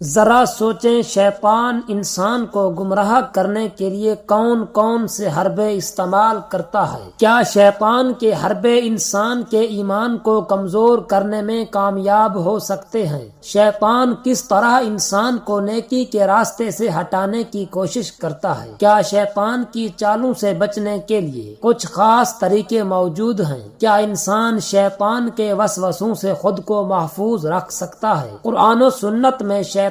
ذرا سوچیں شیطان انسان کو گمراہ کرنے کے لیے کون کون سے حربے استعمال کرتا ہے۔ کیا شیطان کے حربے انسان کے ایمان کو کمزور کرنے میں کامیاب ہو سکتے ہیں؟ شیطان کس طرح انسان کو نیکی کے راستے سے ہٹانے کی کوشش کرتا ہے؟ کیا شیطان کی چالوں سے بچنے کے لیے کچھ خاص طریقے موجود ہیں؟ کیا انسان شیطان کے وسوسوں سے خود کو محفوظ رکھ سکتا ہے؟ قرآن و سنت میں شیطان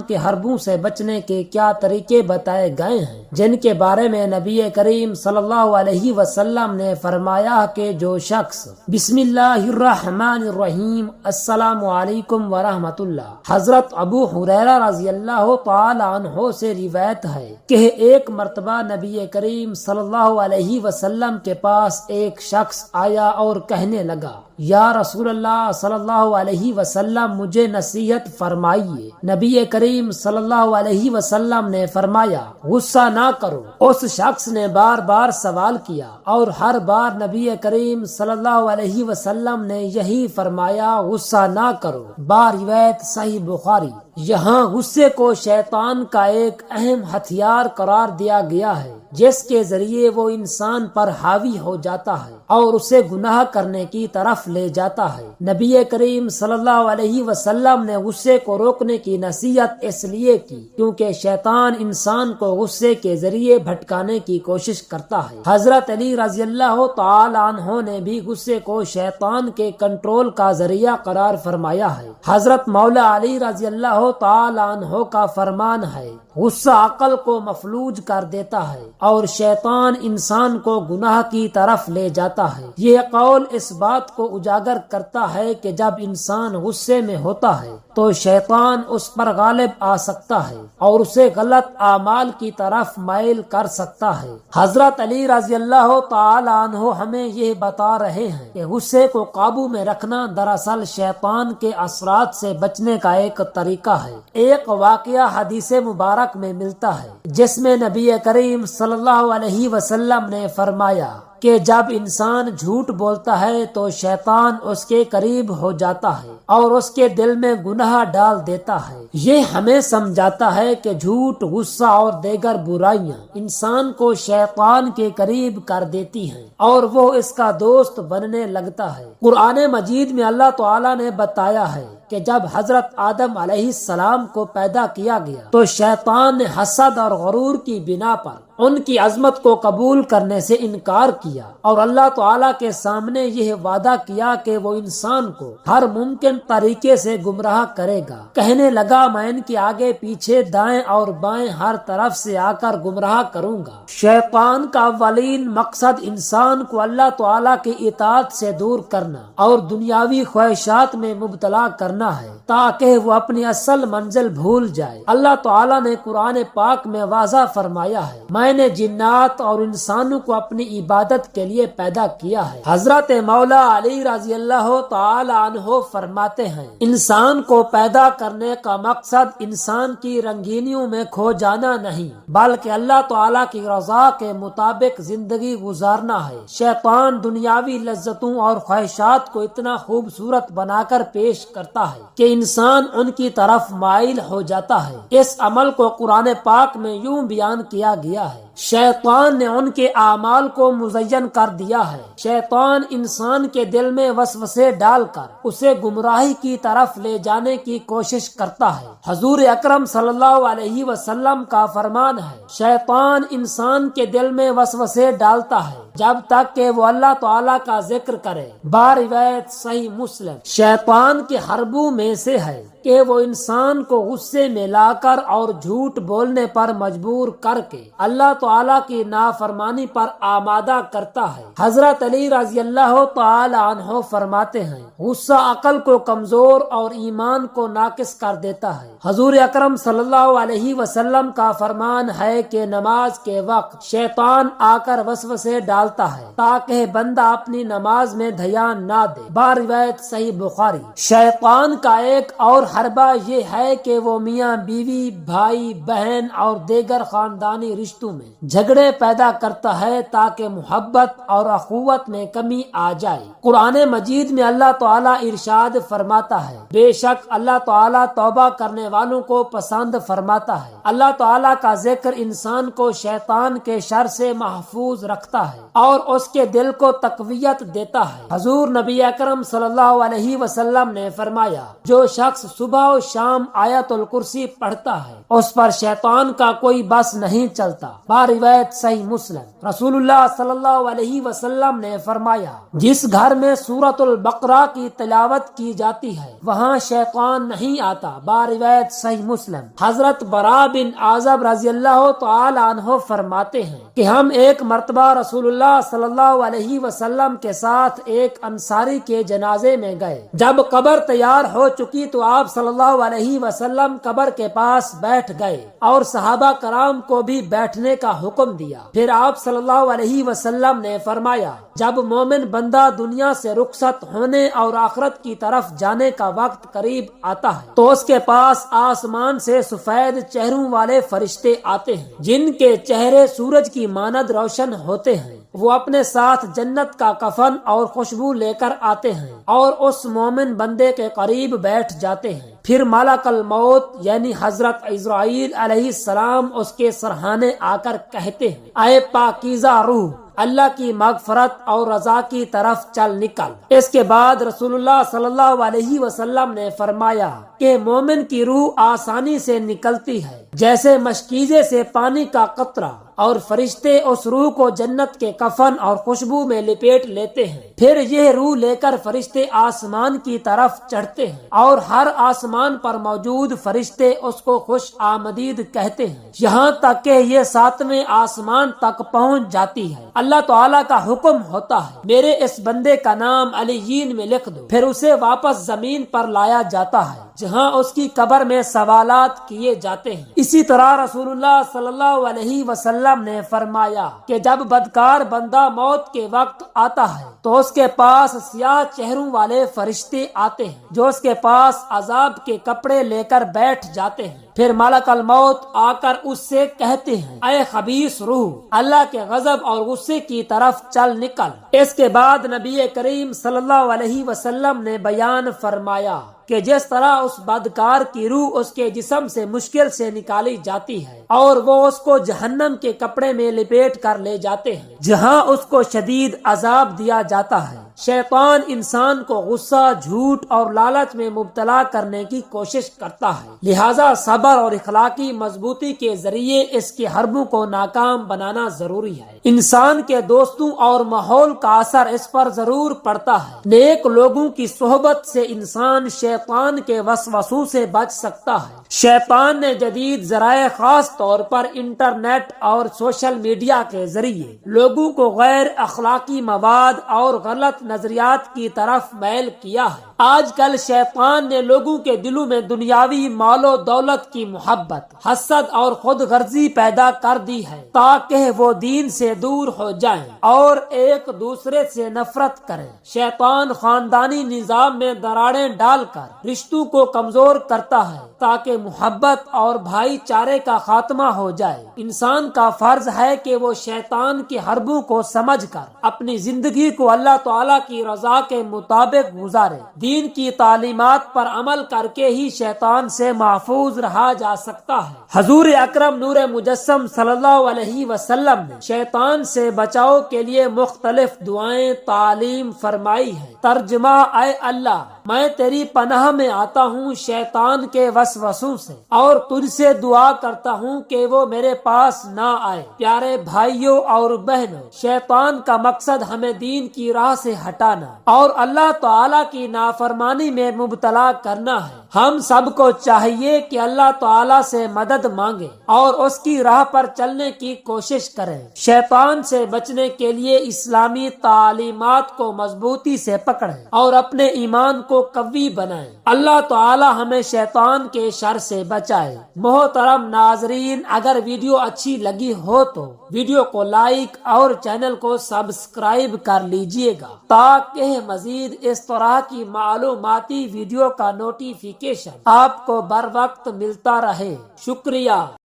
کے حربوں سے بچنے کے کیا طریقے بتائے گئے ہیں، جن کے بارے میں نبی کریم صلی اللہ علیہ وسلم نے فرمایا کہ جو شخص بسم اللہ الرحمن الرحیم السلام علیکم ورحمۃ اللہ، حضرت ابو ہریرہ رضی اللہ تعالی عنہ سے روایت ہے کہ ایک مرتبہ نبی کریم صلی اللہ علیہ وسلم کے پاس ایک شخص آیا اور کہنے لگا، یا رسول اللہ صلی اللہ علیہ وسلم مجھے نصیحت فرمائیے۔ نبی کریم صلی اللہ علیہ وسلم نے فرمایا، غصہ نہ کرو۔ اس شخص نے بار بار سوال کیا اور ہر بار نبی کریم صلی اللہ علیہ وسلم نے یہی فرمایا، غصہ نہ کرو۔ روایت صحیح بخاری۔ یہاں غصے کو شیطان کا ایک اہم ہتھیار قرار دیا گیا ہے، جس کے ذریعے وہ انسان پر حاوی ہو جاتا ہے اور اسے گناہ کرنے کی طرف لے جاتا ہے۔ نبی کریم صلی اللہ علیہ وسلم نے غصے کو روکنے کی نصیحت اس لیے کی کیونکہ شیطان انسان کو غصے کے ذریعے بھٹکانے کی کوشش کرتا ہے۔ حضرت علی رضی اللہ تعالی عنہ نے بھی غصے کو شیطان کے کنٹرول کا ذریعہ قرار فرمایا ہے۔ حضرت مولا علی رضی اللہ تعالی عنہ کا فرمان ہے، غصہ عقل کو مفلوج کر دیتا ہے اور شیطان انسان کو گناہ کی طرف لے جاتا ہے۔ یہ قول اس بات کو اجاگر کرتا ہے کہ جب انسان غصے میں ہوتا ہے تو شیطان اس پر غالب آ سکتا ہے اور اسے غلط اعمال کی طرف مائل کر سکتا ہے۔ حضرت علی رضی اللہ تعالی عنہ ہمیں یہ بتا رہے ہیں کہ غصے کو قابو میں رکھنا دراصل شیطان کے اثرات سے بچنے کا ایک طریقہ ہے۔ ایک واقعہ حدیث مبارک میں ملتا ہے جس میں نبی کریم صلی اللہ علیہ وسلم نے فرمایا کہ جب انسان جھوٹ بولتا ہے تو شیطان اس کے قریب ہو جاتا ہے اور اس کے دل میں گناہ ڈال دیتا ہے۔ یہ ہمیں سمجھاتا ہے کہ جھوٹ، غصہ اور دیگر برائیاں انسان کو شیطان کے قریب کر دیتی ہیں اور وہ اس کا دوست بننے لگتا ہے۔ قرآن مجید میں اللہ تعالیٰ نے بتایا ہے کہ جب حضرت آدم علیہ السلام کو پیدا کیا گیا تو شیطان نے حسد اور غرور کی بنا پر ان کی عظمت کو قبول کرنے سے انکار کیا اور اللہ تعالیٰ کے سامنے یہ وعدہ کیا کہ وہ انسان کو ہر ممکن طریقے سے گمراہ کرے گا۔ کہنے لگا، میں ان کے آگے پیچھے دائیں اور بائیں ہر طرف سے آ کر گمراہ کروں گا۔ شیطان کا اولین مقصد انسان کو اللہ تعالیٰ کی اطاعت سے دور کرنا اور دنیاوی خواہشات میں مبتلا کرنا ہے تاکہ وہ اپنی اصل منزل بھول جائے۔ اللہ تعالیٰ نے قرآن پاک میں واضح فرمایا ہے، میں نے جنات اور انسانوں کو اپنی عبادت کے لیے پیدا کیا ہے۔ حضرت مولا علی رضی اللہ تعالی عنہ فرماتے ہیں، انسان کو پیدا کرنے کا مقصد انسان کی رنگینیوں میں کھو جانا نہیں بلکہ اللہ تعالیٰ کی رضا کے مطابق زندگی گزارنا ہے۔ شیطان دنیاوی لذتوں اور خواہشات کو اتنا خوبصورت بنا کر پیش کرتا ہے کہ انسان ان کی طرف مائل ہو جاتا ہے۔ اس عمل کو قرآن پاک میں یوں بیان کیا گیا ہے، شیطان نے ان کے اعمال کو مزین کر دیا ہے۔ شیطان انسان کے دل میں وسوسے ڈال کر اسے گمراہی کی طرف لے جانے کی کوشش کرتا ہے۔ حضور اکرم صلی اللہ علیہ وسلم کا فرمان ہے، شیطان انسان کے دل میں وسوسے ڈالتا ہے جب تک کہ وہ اللہ تعالیٰ کا ذکر کرے۔ روایت صحیح مسلم۔ شیطان کے حربوں میں سے ہے کہ وہ انسان کو غصے میں لا کر اور جھوٹ بولنے پر مجبور کر کے اللہ تعالیٰ کی نافرمانی پر آمادہ کرتا ہے۔ حضرت علی رضی اللہ تعالی عنہ فرماتے ہیں، غصہ عقل کو کمزور اور ایمان کو ناقص کر دیتا ہے۔ حضور اکرم صلی اللہ علیہ وسلم کا فرمان ہے کہ نماز کے وقت شیطان آ کر وسوسے ڈالتا ڈالتا ہے تاکہ بندہ اپنی نماز میں دھیان نہ دے۔ باروایت صحیح بخاری۔ شیطان کا ایک اور حربہ یہ ہے کہ وہ میاں بیوی، بھائی بہن اور دیگر خاندانی رشتوں میں جھگڑے پیدا کرتا ہے تاکہ محبت اور اخوت میں کمی آ جائے۔ قرآن مجید میں اللہ تعالیٰ ارشاد فرماتا ہے، بے شک اللہ تعالیٰ توبہ کرنے والوں کو پسند فرماتا ہے۔ اللہ تعالیٰ کا ذکر انسان کو شیطان کے شر سے محفوظ رکھتا ہے اور اس کے دل کو تقویت دیتا ہے۔ حضور نبی اکرم صلی اللہ علیہ وسلم نے فرمایا، جو شخص صبح و شام آیت الکرسی پڑھتا ہے اس پر شیطان کا کوئی بس نہیں چلتا۔ باروایت صحیح مسلم۔ رسول اللہ صلی اللہ علیہ وسلم نے فرمایا، جس گھر میں سورۃ البقرہ کی تلاوت کی جاتی ہے وہاں شیطان نہیں آتا۔ باروایت صحیح مسلم۔ حضرت براء بن عازب رضی اللہ تعالی عنہ فرماتے ہیں کہ ہم ایک مرتبہ رسول اللہ صلی اللہ علیہ وسلم کے ساتھ ایک انصاری کے جنازے میں گئے۔ جب قبر تیار ہو چکی تو آپ صلی اللہ علیہ وسلم قبر کے پاس بیٹھ گئے اور صحابہ کرام کو بھی بیٹھنے کا حکم دیا۔ پھر آپ صلی اللہ علیہ وسلم نے فرمایا، جب مومن بندہ دنیا سے رخصت ہونے اور آخرت کی طرف جانے کا وقت قریب آتا ہے تو اس کے پاس آسمان سے سفید چہروں والے فرشتے آتے ہیں جن کے چہرے سورج کی مانند روشن ہوتے ہیں۔ وہ اپنے ساتھ جنت کا کفن اور خوشبو لے کر آتے ہیں اور اس مومن بندے کے قریب بیٹھ جاتے ہیں۔ پھر ملک الموت یعنی حضرت عزرائیل علیہ السلام اس کے سرہانے آ کر کہتے ہیں، اے پاکیزہ روح، اللہ کی مغفرت اور رضا کی طرف چل نکل۔ اس کے بعد رسول اللہ صلی اللہ علیہ وسلم نے فرمایا کہ مومن کی روح آسانی سے نکلتی ہے جیسے مشکیزے سے پانی کا قطرہ، اور فرشتے اس روح کو جنت کے کفن اور خوشبو میں لپیٹ لیتے ہیں۔ پھر یہ روح لے کر فرشتے آسمان کی طرف چڑھتے ہیں اور ہر آسمان پر موجود فرشتے اس کو خوش آمدید کہتے ہیں یہاں تک کہ یہ 7ویں آسمان تک پہنچ جاتی ہے۔ اللہ تعالیٰ کا حکم ہوتا ہے، میرے اس بندے کا نام علیین میں لکھ دو۔ پھر اسے واپس زمین پر لایا جاتا ہے جہاں اس کی قبر میں سوالات کیے جاتے ہیں۔ اسی طرح رسول اللہ صلی اللہ علیہ وسلم نے فرمایا کہ جب بدکار بندہ موت کے وقت آتا ہے تو اس کے پاس سیاہ چہروں والے فرشتے آتے ہیں جو اس کے پاس عذاب کے کپڑے لے کر بیٹھ جاتے ہیں۔ پھر ملک الموت آ کر اس سے کہتے ہیں، اے خبیث روح، اللہ کے غضب اور غصے کی طرف چل نکل۔ اس کے بعد نبی کریم صلی اللہ علیہ وسلم نے بیان فرمایا کہ جس طرح اس بدکار کی روح اس کے جسم سے مشکل سے نکالی جاتی ہے اور وہ اس کو جہنم کے کپڑے میں لپیٹ کر لے جاتے ہیں جہاں اس کو شدید عذاب دیا جاتا ہے۔ شیطان انسان کو غصہ، جھوٹ اور لالچ میں مبتلا کرنے کی کوشش کرتا ہے، لہذا صبر اور اخلاقی مضبوطی کے ذریعے اس کے حربوں کو ناکام بنانا ضروری ہے۔ انسان کے دوستوں اور ماحول کا اثر اس پر ضرور پڑتا ہے۔ نیک لوگوں کی صحبت سے انسان شیطان کے وسوسوں سے بچ سکتا ہے۔ شیطان نے جدید ذرائع خاص طور پر انٹرنیٹ اور سوشل میڈیا کے ذریعے لوگوں کو غیر اخلاقی مواد اور غلط نظریات کی طرف میل کیا ہے۔ آج کل شیطان نے لوگوں کے دلوں میں دنیاوی مال و دولت کی محبت، حسد اور خود غرضی پیدا کر دی ہے تاکہ وہ دین سے دور ہو جائیں اور ایک دوسرے سے نفرت کریں۔ شیطان خاندانی نظام میں دراڑیں ڈال کر رشتوں کو کمزور کرتا ہے تاکہ محبت اور بھائی چارے کا خاتمہ ہو جائے۔ انسان کا فرض ہے کہ وہ شیطان کے حربوں کو سمجھ کر اپنی زندگی کو اللہ تعالیٰ کی رضا کے مطابق گزارے۔ دین کی تعلیمات پر عمل کر کے ہی شیطان سے محفوظ رہا جا سکتا ہے۔ حضور اکرم نور مجسم صلی اللہ علیہ وسلم نے شیطان سے بچاؤ کے لیے مختلف دعائیں تعلیم فرمائی ہے۔ ترجمہ: اے اللہ، میں تیری پناہ میں آتا ہوں شیطان کے وسوسوں سے اور تجھ سے دعا کرتا ہوں کہ وہ میرے پاس نہ آئے۔ پیارے بھائیوں اور بہنوں، شیطان کا مقصد ہمیں دین کی راہ سے ہٹانا اور اللہ تعالیٰ کی نافرمانی میں مبتلا کرنا ہے۔ ہم سب کو چاہیے کہ اللہ تعالیٰ سے مدد مانگے اور اس کی راہ پر چلنے کی کوشش کریں۔ شیطان سے بچنے کے لیے اسلامی تعلیمات کو مضبوطی سے پکڑیں اور اپنے ایمان کو کو قوی بنائے۔ اللہ تعالی ہمیں شیطان کے شر سے بچائے۔ محترم ناظرین، اگر ویڈیو اچھی لگی ہو تو ویڈیو کو لائک اور چینل کو سبسکرائب کر لیجئے گا تاکہ مزید اس طرح کی معلوماتی ویڈیو کا نوٹیفیکیشن آپ کو بر وقت ملتا رہے۔ شکریہ۔